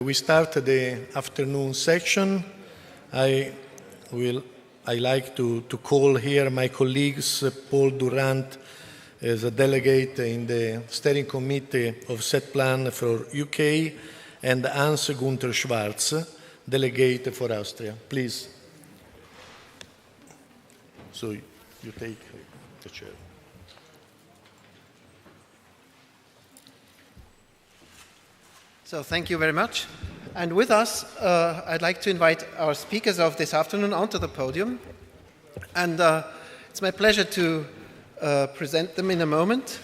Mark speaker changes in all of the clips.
Speaker 1: We start the afternoon section. I like to call here my colleagues, Paul Durrant as a delegate in the steering committee of set plan for UK, and Günther Schwartz, delegate for Austria. Please. So you take the chair.
Speaker 2: So thank you very much. And with us, I'd like to invite our speakers of this afternoon onto the podium. And it's my pleasure to present them in a moment.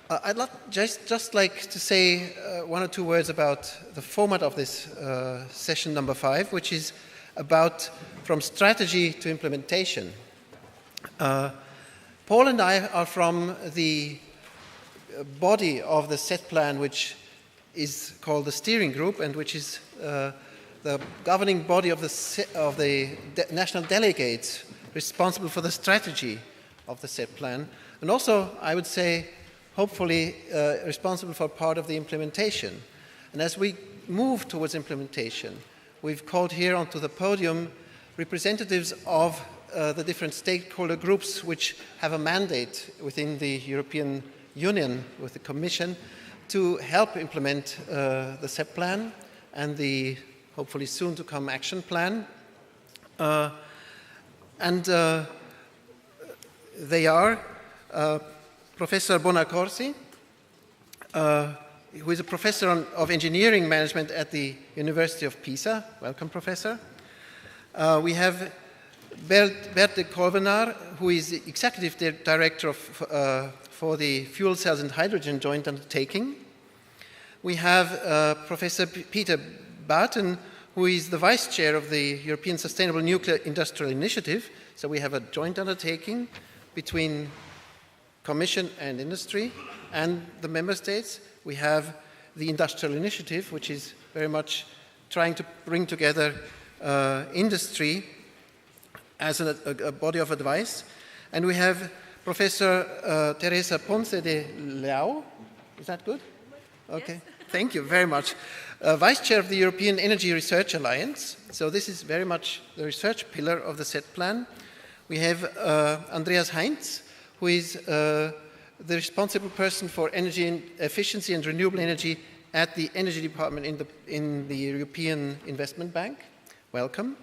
Speaker 2: I'd just like to say one or two words about the format of this session number 5, which is about from strategy to implementation. Paul and I are from the body of the set plan, which is called the steering group, and which is the governing body of the national delegates responsible for the strategy of the set plan, and also, I would say, hopefully responsible for part of the implementation. And as we move towards implementation, we've called here onto the podium representatives of the different stakeholder groups which have a mandate within the European Union with the Commission to help implement the SEP plan and the hopefully soon to come action plan. They are Professor Bonacorsi, who is a professor of engineering management at the University of Pisa. Welcome, Professor. We have Bert de Kolvenaar, who is the executive director for the Fuel Cells and Hydrogen Joint Undertaking. We have Professor Peter Barton, who is the vice chair of the European Sustainable Nuclear Industrial Initiative. So we have a joint undertaking between Commission and industry and the member states. We have the Industrial Initiative, which is very much trying to bring together industry as a body of advice. And we have Professor Teresa Ponce de Leao. Is that good? Okay, yes. Thank you very much. Vice Chair of the European Energy Research Alliance. So this is very much the research pillar of the SET plan. We have Andreas Heinz, who is the responsible person for energy and efficiency and renewable energy at the Energy Department in the European Investment Bank. Welcome.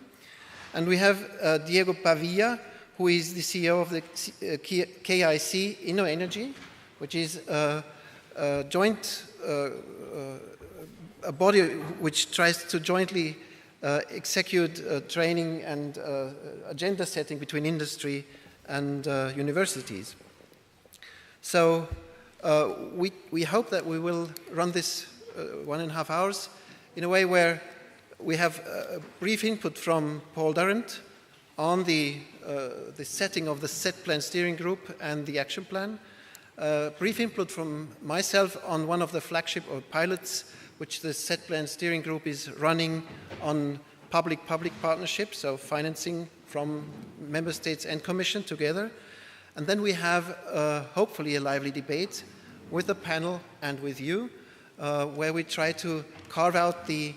Speaker 2: And we have Diego Pavia, who is the CEO of the KIC InnoEnergy, which is a joint a body which tries to jointly execute training and agenda setting between industry and universities. So we hope that we will run this 1.5 hours in a way where we have a brief input from Paul Durrant on the setting of the SET plan steering group and the action plan. Brief input from myself on one of the flagship or pilots which the SET plan steering group is running on public-public partnerships, so financing from member states and commission together. And then we have hopefully a lively debate with the panel and with you, where we try to carve out the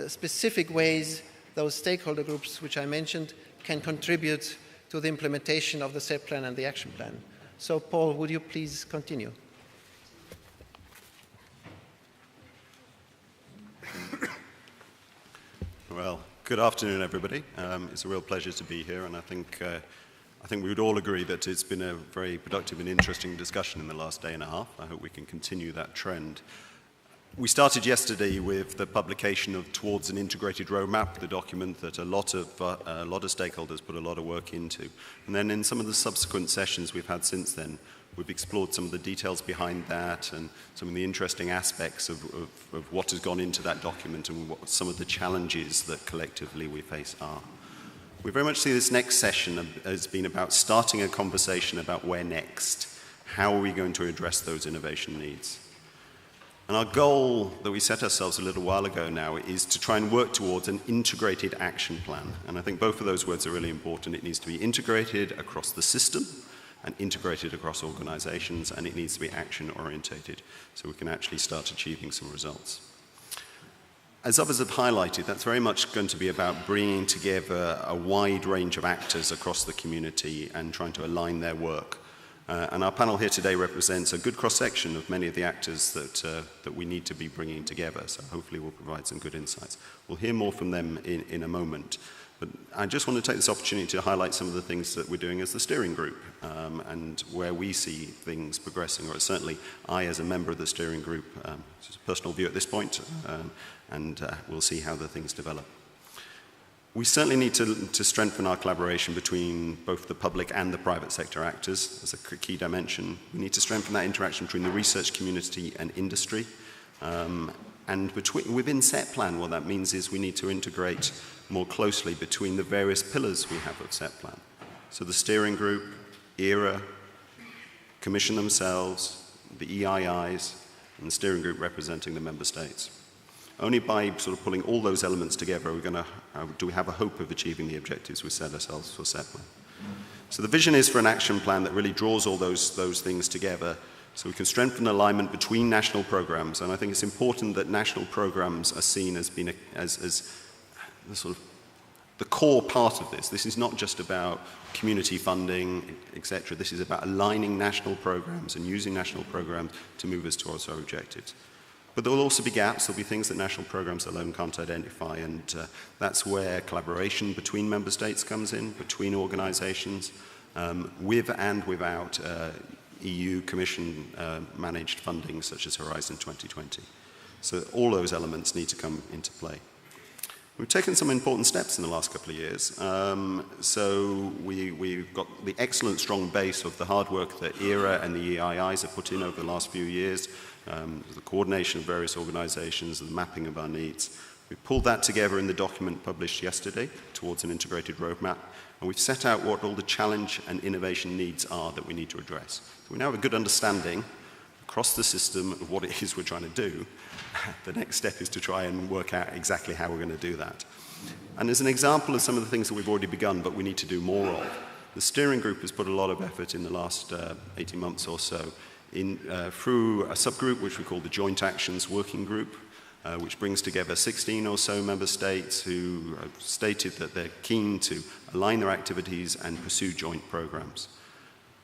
Speaker 2: specific ways those stakeholder groups which I mentioned can contribute to the implementation of the SET plan and the action plan. So Paul, would you please continue?
Speaker 3: Well, good afternoon, everybody. It's a real pleasure to be here, and I think we would all agree that it's been a very productive and interesting discussion in the last day and a half. I hope we can continue that trend. We started yesterday with the publication of Towards an Integrated Roadmap, the document that a lot of stakeholders put a lot of work into. And then in some of the subsequent sessions we've had since then, we've explored some of the details behind that and some of the interesting aspects of what has gone into that document and what some of the challenges that collectively we face are. We very much see this next session as being about starting a conversation about where next. How are we going to address those innovation needs? And our goal that we set ourselves a little while ago now is to try and work towards an integrated action plan. And I think both of those words are really important. It needs to be integrated across the system and integrated across organizations, and it needs to be action orientated so we can actually start achieving some results. As others have highlighted, that's very much going to be about bringing together a wide range of actors across the community and trying to align their work. And our panel here today represents a good cross-section of many of the actors that we need to be bringing together, so hopefully we'll provide some good insights. We'll hear more from them in a moment. But I just want to take this opportunity to highlight some of the things that we're doing as the steering group and where we see things progressing, or certainly I as a member of the steering group, just a personal view at this point, and we'll see how the things develop. We certainly need to strengthen our collaboration between both the public and the private sector actors as a key dimension. We need to strengthen that interaction between the research community and industry. And within SETPlan, what that means is we need to integrate more closely between the various pillars we have of SETPlan. So the steering group, ERA, Commission themselves, the EIIs, and the steering group representing the member states. Only by sort of pulling all those elements together do we have a hope of achieving the objectives we set ourselves for SETPlan. So the vision is for an action plan that really draws all those things together so we can strengthen alignment between national programs. And I think it's important that national programs are seen as being as the sort of the core part of this. This is not just about community funding, etc. This is about aligning national programs and using national programs to move us towards our objectives. But there will also be gaps. There will be things that national programs alone can't identify, and that's where collaboration between member states comes in, between organizations, with and without EU Commission managed funding such as Horizon 2020. So all those elements need to come into play. We've taken some important steps in the last couple of years. So we've got the excellent strong base of the hard work that ERA and the EIIs have put in over the last few years, the coordination of various organizations, the mapping of our needs. We pulled that together in the document published yesterday towards an integrated roadmap, and we've set out what all the challenge and innovation needs are that we need to address. So we now have a good understanding across the system of what it is we're trying to do. The next step is to try and work out exactly how we're going to do that. And as an example of some of the things that we've already begun, but we need to do more of, the steering group has put a lot of effort in the last 18 months or so through a subgroup which we call the Joint Actions Working Group, which brings together 16 or so member states who have stated that they're keen to align their activities and pursue joint programs.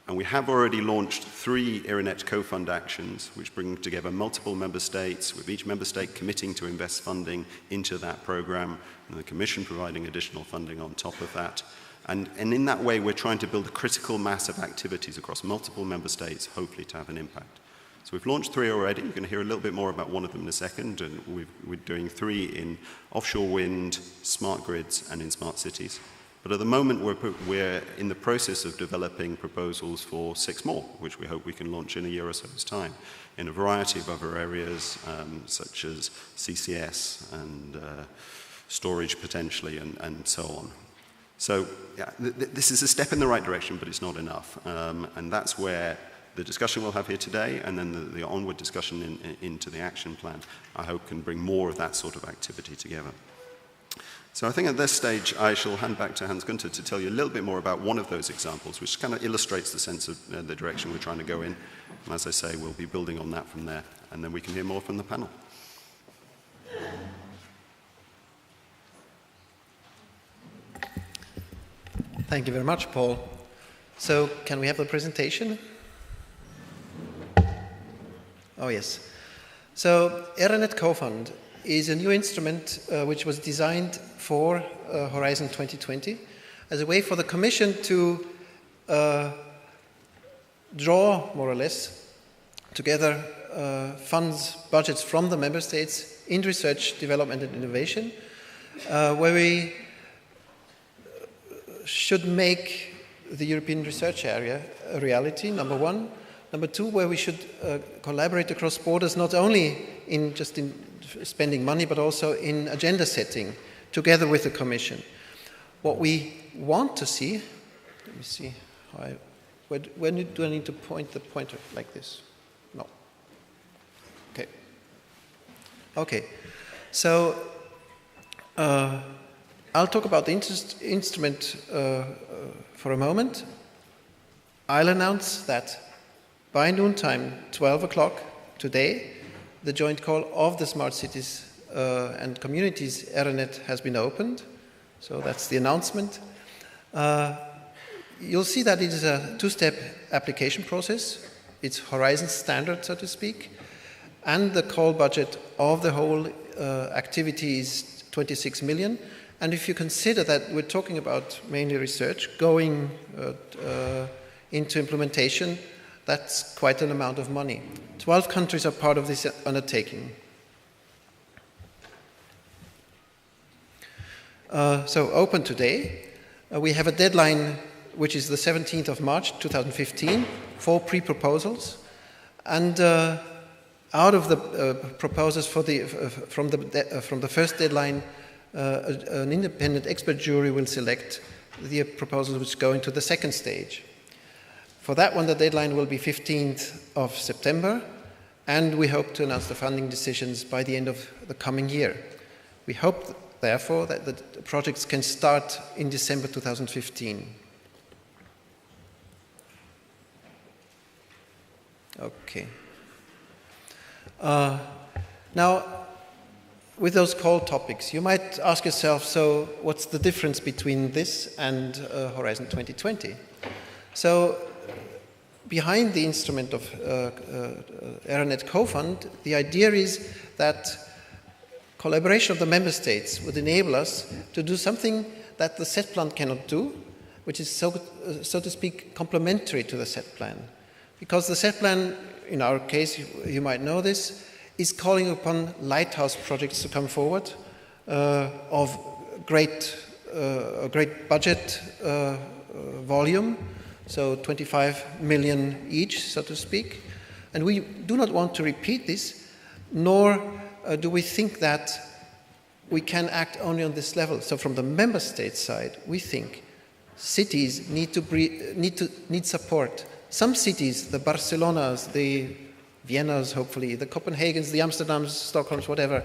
Speaker 3: And we have already launched 3 ERANET COFUND actions, which bring together multiple member states, with each member state committing to invest funding into that program, and the Commission providing additional funding on top of that. And in that way, we're trying to build a critical mass of activities across multiple member states, hopefully to have an impact. So we've launched 3 already. You're going to hear a little bit more about one of them in a second. And we're doing 3 in offshore wind, smart grids, and in smart cities. But at the moment, we're in the process of developing proposals for 6 more, which we hope we can launch in a year or so's time, in a variety of other areas, such as CCS and storage potentially, and so on. So yeah, this is a step in the right direction, but it's not enough. And that's where the discussion we'll have here today, and then the onward discussion into the action plan, I hope can bring more of that sort of activity together. So I think at this stage, I shall hand back to Hans Günther to tell you a little bit more about one of those examples, which kind of illustrates the sense of the direction we're trying to go in. And as I say, we'll be building on that from there, and then we can hear more from the panel.
Speaker 2: Thank you very much, Paul. So can we have the presentation? Oh, yes. So ERANET COFUND is a new instrument which was designed for Horizon 2020 as a way for the Commission to draw, more or less, together funds, budgets from the member states in research, development and innovation, where we should make the European research area a reality, number one. Number two, where we should collaborate across borders, not only in spending money, but also in agenda setting, together with the Commission. What we want to see, let me see, when do I need to point the pointer like this? No. Okay. Okay. So, I'll talk about the instrument for a moment. I'll announce that by noontime, 12 o'clock today, the joint call of the Smart Cities and Communities ERNet has been opened. So that's the announcement. You'll see that it is a two-step application process. It's Horizon standard, so to speak. And the call budget of the whole activity is 26 million. And if you consider that we're talking about mainly research going into implementation, that's quite an amount of money. 12 countries are part of this undertaking. So open today. We have a deadline which is the 17th of March 2015 for pre-proposals. And out of the proposals from the first deadline, an independent expert jury will select the proposals which go into the second stage. For that one, the deadline will be 15th of September, and we hope to announce the funding decisions by the end of the coming year. We hope, therefore, that the projects can start in December 2015. Okay. Now, with those call topics, you might ask yourself, so what's the difference between this and Horizon 2020? So, behind the instrument of ERNet COFUND, the idea is that collaboration of the member states would enable us to do something that the set plan cannot do, which is, so to speak, complementary to the set plan. Because the set plan, in our case, you might know this, is calling upon Lighthouse projects to come forward of a great budget volume, so 25 million each, so to speak. And we do not want to repeat this, nor do we think that we can act only on this level. So from the member state side, we think cities need support. Some cities, the Barcelonas, the Viennas, hopefully, the Copenhagens, the Amsterdams, Stockholms, whatever,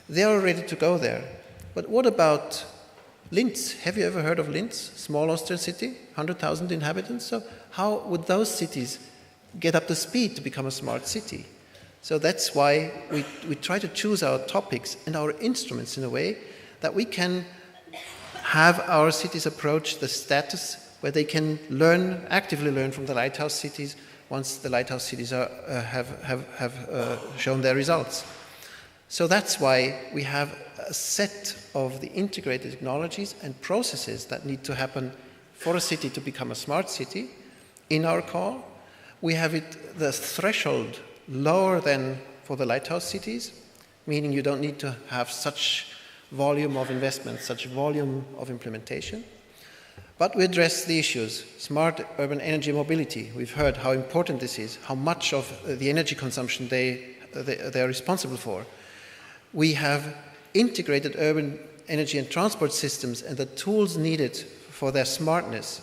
Speaker 2: they are ready to go there. But what about Linz? Have you ever heard of Linz? Small Austrian city, 100,000 inhabitants. So how would those cities get up to speed to become a smart city? So that's why we try to choose our topics and our instruments in a way that we can have our cities approach the status where they can actively learn from the Lighthouse cities once the Lighthouse cities have shown their results. So that's why we have a set of the integrated technologies and processes that need to happen for a city to become a smart city in our call. We have the threshold lower than for the Lighthouse cities, meaning you don't need to have such volume of investment, such volume of implementation. But we address the issues. Smart urban energy mobility. We've heard how important this is, how much of the energy consumption they are responsible for. We have integrated urban energy and transport systems and the tools needed for their smartness.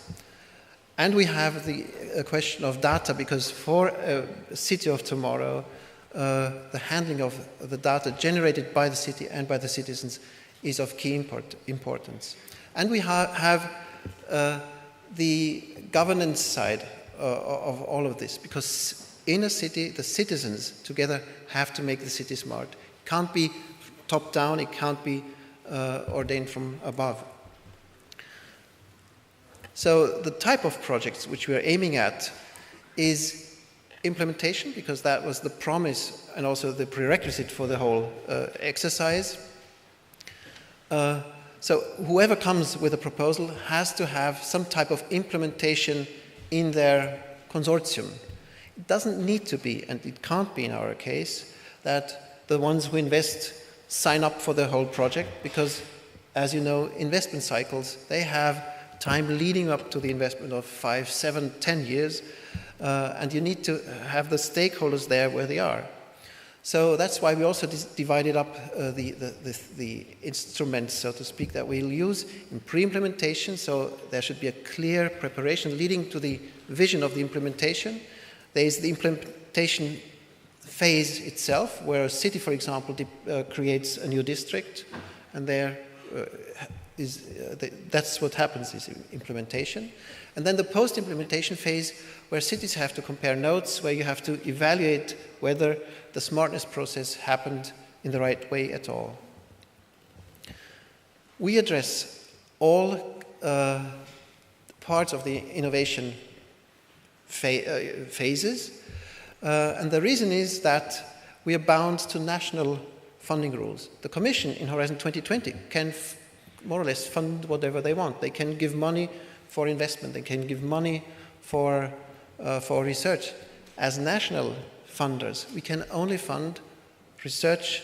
Speaker 2: And we have the question of data, because for a city of tomorrow, the handling of the data generated by the city and by the citizens is of key importance. And we have the governance side of all of this, because in a city, the citizens together have to make the city smart. It can't be top down, it can't be ordained from above. So the type of projects which we are aiming at is implementation, because that was the promise and also the prerequisite for the whole exercise. So whoever comes with a proposal has to have some type of implementation in their consortium. It doesn't need to be, and it can't be in our case, that the ones who invest sign up for the whole project, because, as you know, investment cycles, they have time leading up to the investment of 5, 7, 10 years, and you need to have the stakeholders there where they are. So that's why we also divided up the instruments, so to speak, that we'll use in pre-implementation. So there should be a clear preparation leading to the vision of the implementation. There is the implementation phase itself, where a city, for example, creates a new district, and there that's what happens, is implementation. And then the post-implementation phase, where cities have to compare notes, where you have to evaluate whether the smartness process happened in the right way at all. We address all parts of the innovation phases, and the reason is that we are bound to national funding rules. The Commission in Horizon 2020 can more or less fund whatever they want. They can give money for investment, they can give money for research. As national funders, we can only fund research,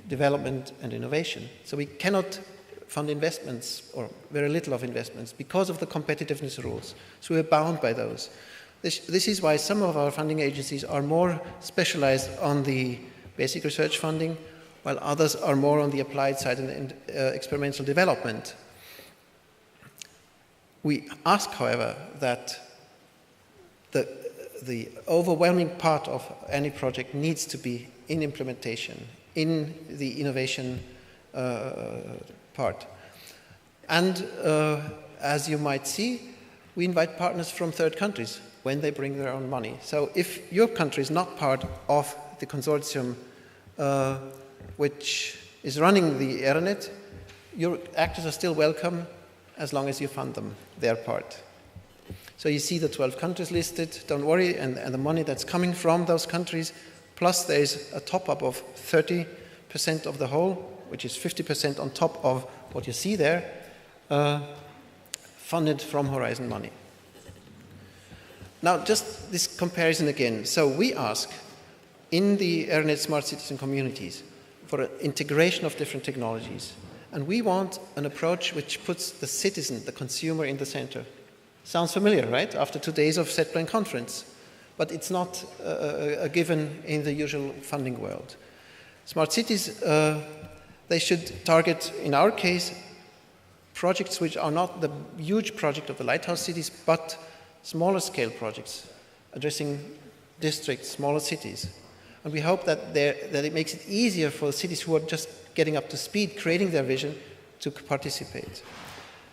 Speaker 2: development and innovation. So we cannot fund investments, or very little of investments, because of the competitiveness rules. So we're bound by those. This is why some of our funding agencies are more specialized on the basic research funding, while others are more on the applied side and experimental development. We ask, however, that the overwhelming part of any project needs to be in implementation, in the innovation part. And as you might see, we invite partners from third countries when they bring their own money. So if your country is not part of the consortium which is running the ERNet, your actors are still welcome as long as you fund them, their part. So you see the 12 countries listed, don't worry, and the money that's coming from those countries, plus there is a top-up of 30% of the whole, which is 50% on top of what you see there, funded from Horizon money. Now, just this comparison again. So we ask, in the ERNet Smart Cities and Communities, for an integration of different technologies. And we want an approach which puts the citizen, the consumer, in the center. Sounds familiar, right? After 2 days of set-plan conference. But it's not a given in the usual funding world. Smart cities, they should target, in our case, projects which are not the huge project of the Lighthouse cities, but smaller scale projects, addressing districts, smaller cities. And we hope that it makes it easier for cities who are just getting up to speed, creating their vision, to participate.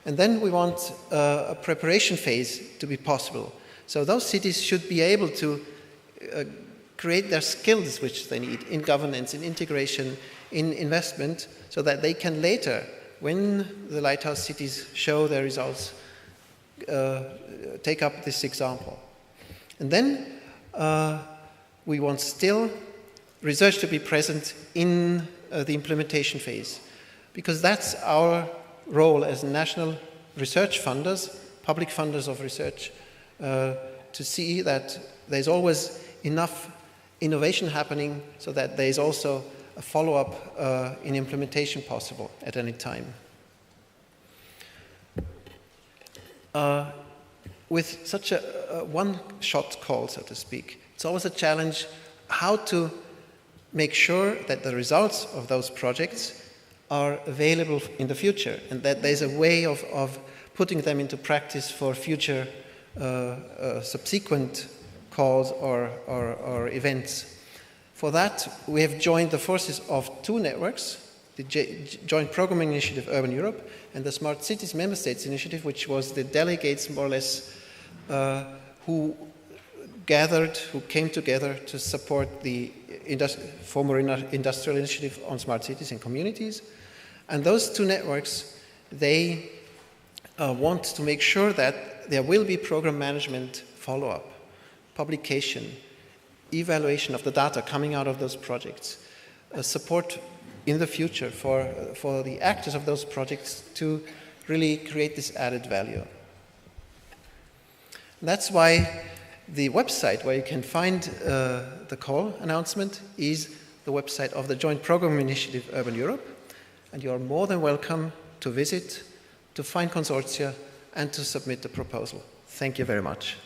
Speaker 2: And then we want a preparation phase to be possible. So those cities should be able to create their skills which they need in governance, in integration, in investment, so that they can later, when the Lighthouse cities show their results, take up this example. And then we want still research to be present in the implementation phase, because that's our role as national research funders, public funders of research, to see that there's always enough innovation happening so that there's also a follow-up in implementation possible at any time. With such a one-shot call, so to speak, it's always a challenge how to make sure that the results of those projects are available in the future, and that there's a way of putting them into practice for future subsequent calls or events. For that, we have joined the forces of two networks, the Joint Programming Initiative Urban Europe and the Smart Cities Member States Initiative, which was the delegates, more or less, who came together to support the former industrial initiative on smart cities and communities. And those two networks, they want to make sure that there will be program management follow-up, publication, evaluation of the data coming out of those projects, support in the future for the actors of those projects to really create this added value. That's why the website where you can find the call announcement is the website of the Joint Programming Initiative Urban Europe, and you are more than welcome to visit, to find consortia, and to submit a proposal. Thank you very much.